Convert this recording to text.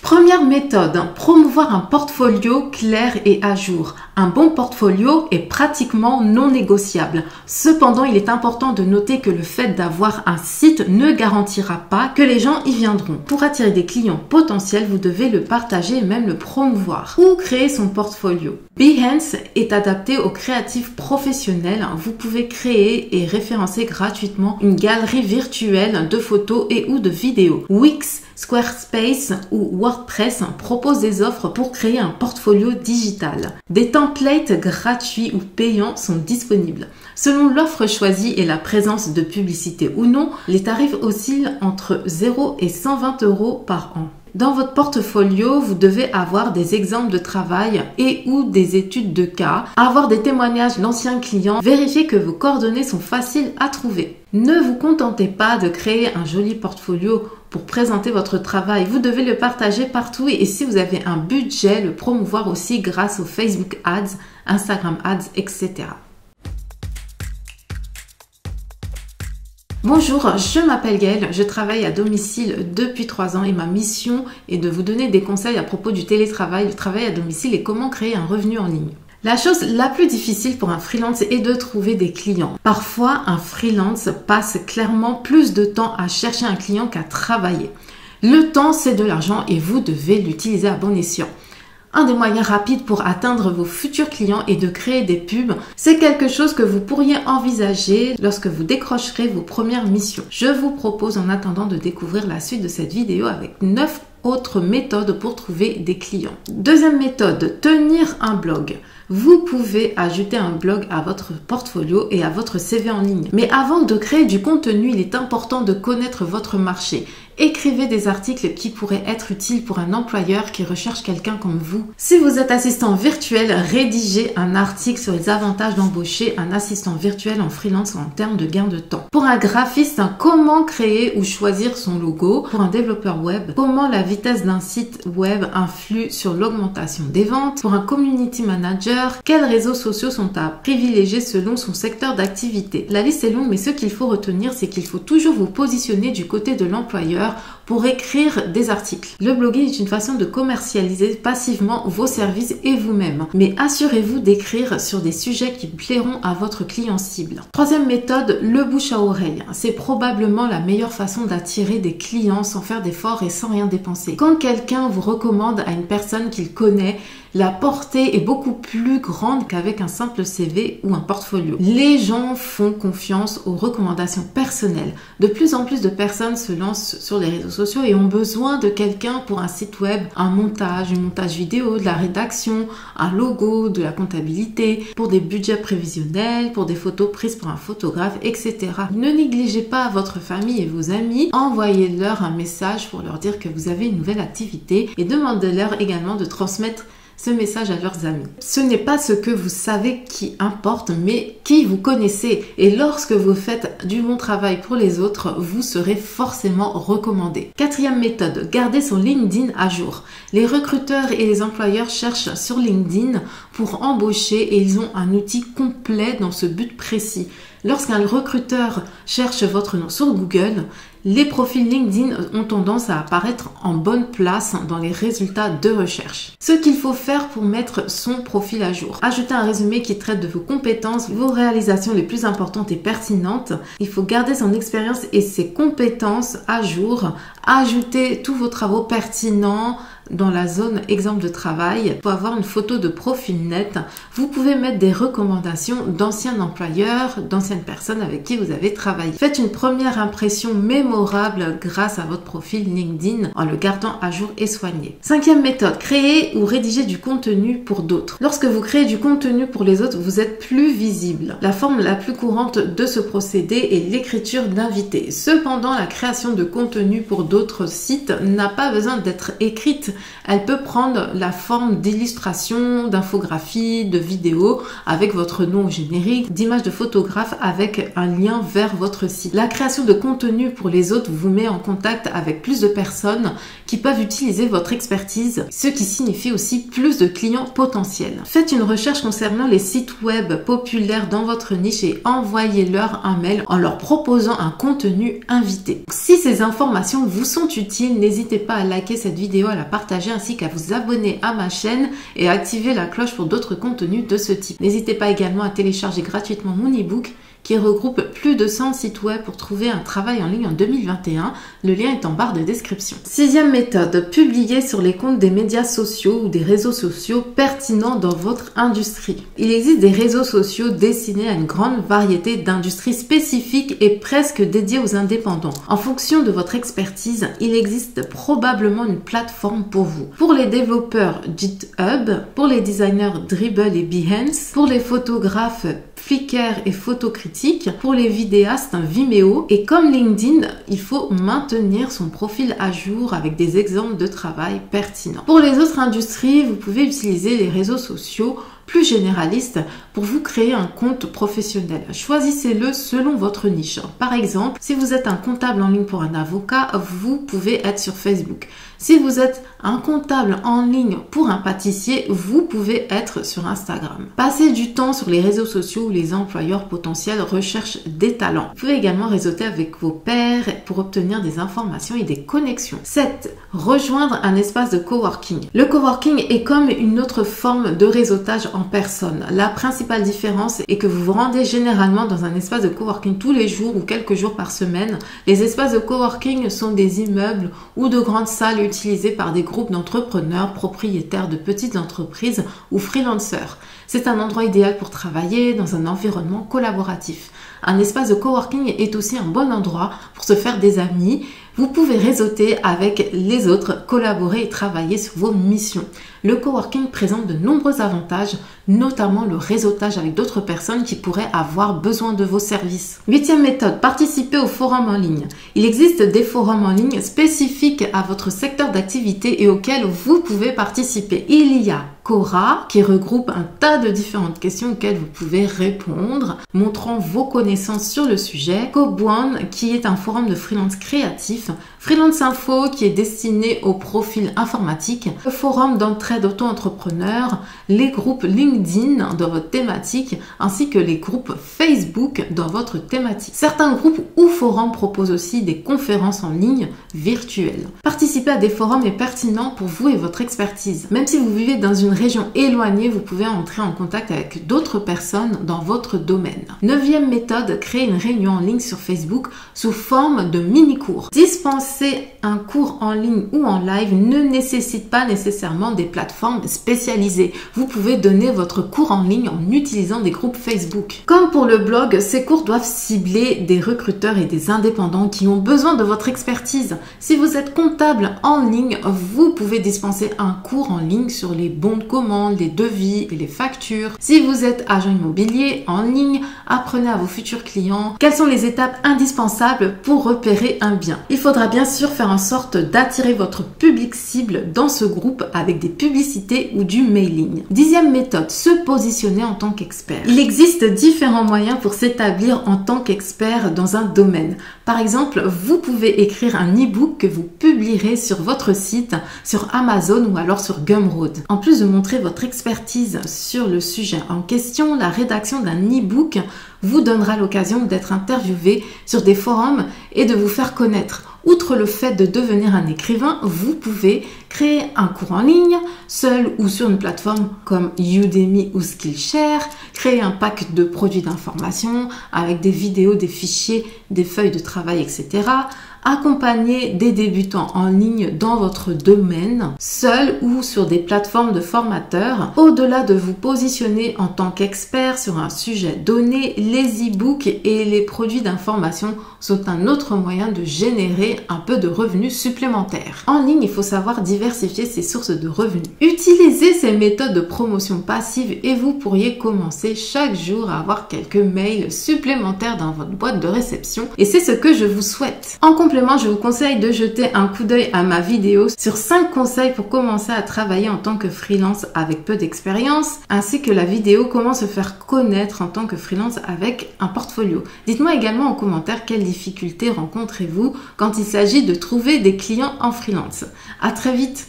Première méthode, promouvoir un portfolio clair et à jour. Un bon portfolio est pratiquement non négociable. Cependant, il est important de noter que le fait d'avoir un site ne garantira pas que les gens y viendront. Pour attirer des clients potentiels, vous devez le partager et même le promouvoir. Ou créer son portfolio. Behance est adapté aux créatifs professionnels. Vous pouvez créer et référencer gratuitement une galerie virtuelle de photos et ou de vidéos. Wix, Squarespace ou WordPress proposent des offres pour créer un portfolio digital. Des templates gratuits ou payants sont disponibles. Selon l'offre choisie et la présence de publicité ou non, les tarifs oscillent entre 0 et 120 € par an. Dans votre portfolio, vous devez avoir des exemples de travail et ou des études de cas, avoir des témoignages d'anciens clients, vérifier que vos coordonnées sont faciles à trouver. Ne vous contentez pas de créer un joli portfolio pour présenter votre travail. Vous devez le partager partout et si vous avez un budget, le promouvoir aussi grâce aux Facebook Ads, Instagram Ads, etc. Bonjour, je m'appelle Gaëlle, je travaille à domicile depuis 3 ans et ma mission est de vous donner des conseils à propos du télétravail, du travail à domicile et comment créer un revenu en ligne. La chose la plus difficile pour un freelance est de trouver des clients. Parfois, un freelance passe clairement plus de temps à chercher un client qu'à travailler. Le temps, c'est de l'argent et vous devez l'utiliser à bon escient. Un des moyens rapides pour atteindre vos futurs clients est de créer des pubs. C'est quelque chose que vous pourriez envisager lorsque vous décrocherez vos premières missions. Je vous propose en attendant de découvrir la suite de cette vidéo avec 9 autres méthodes pour trouver des clients. Deuxième méthode, tenir un blog. Vous pouvez ajouter un blog à votre portfolio et à votre CV en ligne. Mais avant de créer du contenu, il est important de connaître votre marché. Écrivez des articles qui pourraient être utiles pour un employeur qui recherche quelqu'un comme vous. Si vous êtes assistant virtuel, rédigez un article sur les avantages d'embaucher un assistant virtuel en freelance en termes de gain de temps. Pour un graphiste, comment créer ou choisir son logo. Pour un développeur web, comment la vitesse d'un site web influe sur l'augmentation des ventes. Pour un community manager, quels réseaux sociaux sont à privilégier selon son secteur d'activité. La liste est longue, mais ce qu'il faut retenir, c'est qu'il faut toujours vous positionner du côté de l'employeur pour écrire des articles. Le blogging est une façon de commercialiser passivement vos services et vous-même. Mais assurez-vous d'écrire sur des sujets qui plairont à votre client cible. Troisième méthode, le bouche à oreille. C'est probablement la meilleure façon d'attirer des clients sans faire d'efforts et sans rien dépenser. Quand quelqu'un vous recommande à une personne qu'il connaît, la portée est beaucoup plus grande qu'avec un simple CV ou un portfolio. Les gens font confiance aux recommandations personnelles. De plus en plus de personnes se lancent sur les réseaux sociaux et ont besoin de quelqu'un pour un site web, un montage vidéo, de la rédaction, un logo, de la comptabilité, pour des budgets prévisionnels, pour des photos prises par un photographe, etc. Ne négligez pas votre famille et vos amis. Envoyez-leur un message pour leur dire que vous avez une nouvelle activité et demandez-leur également de transmettre ce message à leurs amis. Ce n'est pas ce que vous savez qui importe, mais qui vous connaissez. Et lorsque vous faites du bon travail pour les autres, vous serez forcément recommandé. Quatrième méthode, garder son LinkedIn à jour. Les recruteurs et les employeurs cherchent sur LinkedIn pour embaucher et ils ont un outil complet dans ce but précis. Lorsqu'un recruteur cherche votre nom sur Google, les profils LinkedIn ont tendance à apparaître en bonne place dans les résultats de recherche. Ce qu'il faut faire pour mettre son profil à jour. Ajouter un résumé qui traite de vos compétences, vos réalisations les plus importantes et pertinentes. Il faut garder son expérience et ses compétences à jour. Ajouter tous vos travaux pertinents dans la zone exemple de travail. Pour avoir une photo de profil net, vous pouvez mettre des recommandations d'anciens employeurs, d'anciennes personnes avec qui vous avez travaillé. Faites une première impression mémorable grâce à votre profil LinkedIn en le gardant à jour et soigné. Cinquième méthode, créer ou rédiger du contenu pour d'autres. Lorsque vous créez du contenu pour les autres, vous êtes plus visible. La forme la plus courante de ce procédé est l'écriture d'invités. Cependant, la création de contenu pour d'autres sites n'a pas besoin d'être écrite. Elle peut prendre la forme d'illustrations, d'infographies, de vidéos avec votre nom au générique, d'images de photographes avec un lien vers votre site. La création de contenu pour les autres vous met en contact avec plus de personnes qui peuvent utiliser votre expertise, ce qui signifie aussi plus de clients potentiels. Faites une recherche concernant les sites web populaires dans votre niche et envoyez-leur un mail en leur proposant un contenu invité. Si ces informations vous sont utiles, n'hésitez pas à liker cette vidéo, à la partager ainsi qu'à vous abonner à ma chaîne et à activer la cloche pour d'autres contenus de ce type. N'hésitez pas également à télécharger gratuitement mon e-book qui regroupe plus de 100 sites web pour trouver un travail en ligne en 2021. Le lien est en barre de description. Sixième méthode, publier sur les comptes des médias sociaux ou des réseaux sociaux pertinents dans votre industrie. Il existe des réseaux sociaux destinés à une grande variété d'industries spécifiques et presque dédiés aux indépendants. En fonction de votre expertise, il existe probablement une plateforme pour vous. Pour les développeurs, GitHub, pour les designers, Dribbble et Behance, pour les photographes, Flickr et Photocritique, pour les vidéastes, Vimeo, et comme LinkedIn, il faut maintenir son profil à jour avec des exemples de travail pertinents. Pour les autres industries, vous pouvez utiliser les réseaux sociaux plus généralistes pour vous créer un compte professionnel. Choisissez-le selon votre niche. Par exemple, si vous êtes un comptable en ligne pour un avocat, vous pouvez être sur Facebook. Si vous êtes un comptable en ligne pour un pâtissier, vous pouvez être sur Instagram. Passez du temps sur les réseaux sociaux où les employeurs potentiels recherchent des talents. Vous pouvez également réseauter avec vos pairs pour obtenir des informations et des connexions. 7. Rejoindre un espace de coworking. Le coworking est comme une autre forme de réseautage en personne. La principale différence est que vous vous rendez généralement dans un espace de coworking tous les jours ou quelques jours par semaine. Les espaces de coworking sont des immeubles ou de grandes salles utilisés par des groupes d'entrepreneurs, propriétaires de petites entreprises ou freelancers. C'est un endroit idéal pour travailler dans un environnement collaboratif. Un espace de coworking est aussi un bon endroit pour se faire des amis. Vous pouvez réseauter avec les autres, collaborer et travailler sur vos missions. Le coworking présente de nombreux avantages, notamment le réseautage avec d'autres personnes qui pourraient avoir besoin de vos services. 8e méthode, participer aux forums en ligne. Il existe des forums en ligne spécifiques à votre secteur d'activité et auxquels vous pouvez participer. Il y a Quora qui regroupe un tas de différentes questions auxquelles vous pouvez répondre, montrant vos connaissances sur le sujet. Kobuan qui est un forum de freelance créatif. Freelance Info qui est destiné aux profils informatiques. Le forum d'entraide auto-entrepreneurs. Les groupes LinkedIn dans votre thématique ainsi que les groupes Facebook dans votre thématique. Certains groupes ou forums proposent aussi des conférences en ligne virtuelles. Participer à des forums est pertinent pour vous et votre expertise. Même si vous vivez dans une région éloignée, vous pouvez entrer en contact avec d'autres personnes dans votre domaine. 9e méthode, créer une réunion en ligne sur Facebook sous forme de mini-cours. Dispenser un cours en ligne ou en live ne nécessite pas nécessairement des plateformes spécialisées. Vous pouvez donner votre cours en ligne en utilisant des groupes Facebook. Comme pour le blog, ces cours doivent cibler des recruteurs et des indépendants qui ont besoin de votre expertise. Si vous êtes comptable en ligne, vous pouvez dispenser un cours en ligne sur les bons de commande, les devis et les factures. Si vous êtes agent immobilier en ligne, apprenez à vos futurs clients quelles sont les étapes indispensables pour repérer un bien. Il faudra bien sûr faire en sorte d'attirer votre public cible dans ce groupe avec des publicités ou du mailing. 10e méthode, se positionner en tant qu'expert. Il existe différents moyens pour s'établir en tant qu'expert dans un domaine. Par exemple, vous pouvez écrire un e-book que vous publierez sur votre site, sur Amazon ou alors sur Gumroad. En plus de montrer votre expertise sur le sujet en question, la rédaction d'un e-book vous donnera l'occasion d'être interviewé sur des forums et de vous faire connaître. Outre le fait de devenir un écrivain, vous pouvez créer un cours en ligne, seul ou sur une plateforme comme Udemy ou Skillshare, créer un pack de produits d'information avec des vidéos, des fichiers, des feuilles de travail, etc. Accompagner des débutants en ligne dans votre domaine, seul ou sur des plateformes de formateurs. Au-delà de vous positionner en tant qu'expert sur un sujet donné, les e-books et les produits d'information sont un autre moyen de générer un peu de revenus supplémentaires. En ligne, il faut savoir diversifier ses sources de revenus. Utilisez ces méthodes de promotion passive et vous pourriez commencer chaque jour à avoir quelques mails supplémentaires dans votre boîte de réception et c'est ce que je vous souhaite. En complément, je vous conseille de jeter un coup d'œil à ma vidéo sur 5 conseils pour commencer à travailler en tant que freelance avec peu d'expérience, ainsi que la vidéo comment se faire connaître en tant que freelance avec un portfolio. Dites-moi également en commentaire quelles difficultés rencontrez-vous quand il s'agit de trouver des clients en freelance. À très vite!